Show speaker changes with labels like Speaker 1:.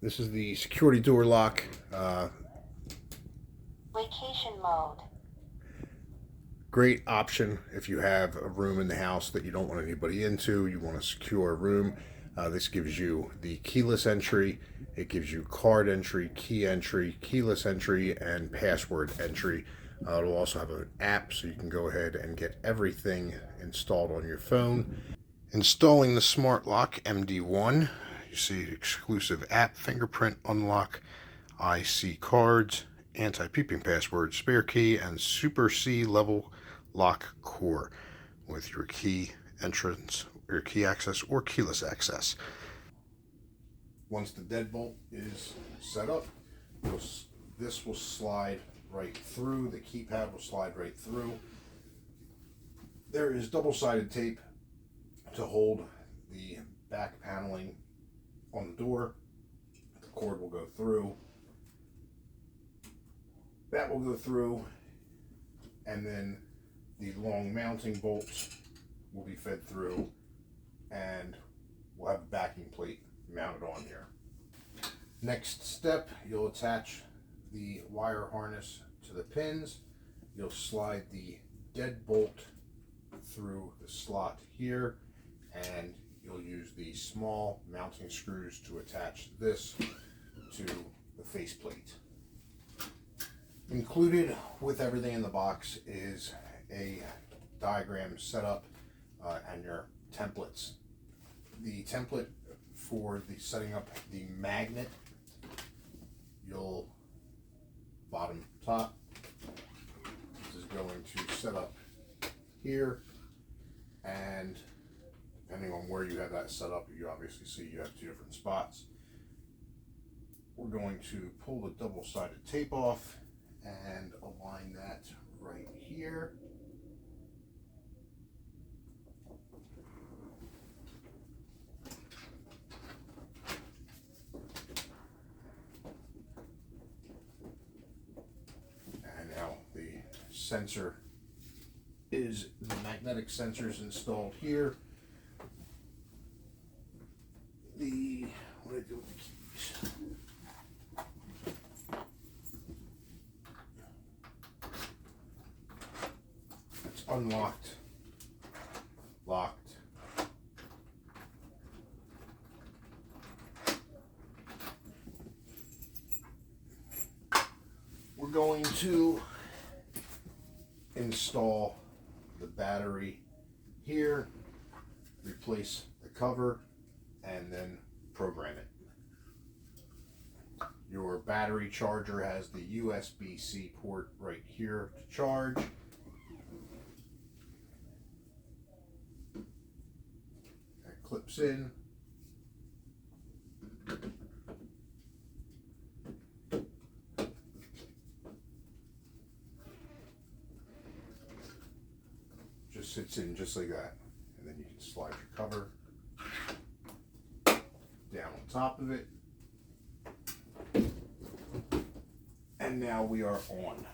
Speaker 1: This is the security door lock.
Speaker 2: Vacation mode.
Speaker 1: Great option if you have a room in the house that you don't want anybody into, you want to secure a room. This gives you the keyless entry, it gives you card entry, key entry, keyless entry, and password entry. It'll also have an app so you can go ahead and get everything installed on your phone. Installing the eSmartLock MD1, you see exclusive app, fingerprint unlock, IC cards, anti-peeping password, spare key, and Super C level lock core with your key entrance, your key access, or keyless access. Once the deadbolt is set up, this will slide right through. The keypad will slide right through. There is double-sided tape to hold the back paneling on the door. The cord will go through. That will go through, and then the long mounting bolts will be fed through, and we'll have a backing plate mounted on here. Next step, you'll attach the wire harness to the pins. You'll slide the deadbolt through the slot here, and you'll use the small mounting screws to attach this to the faceplate. Included with everything in the box is a diagram setup and your templates. The template for the setting up the magnet, you'll bottom top. This is going to set up here, and depending on where you have that set up, you obviously see you have two different spots. We're going to pull the double-sided tape off and align that right here. And now the sensor is, the magnetic sensor is installed here. What did I do with the keys? It's unlocked, locked. We're going to install the battery here, replace the cover, and then program it. Your battery charger has the USB-C port right here to charge. That clips in. Just sits in just like that. And then you can slide your cover down on top of it. And now we are on.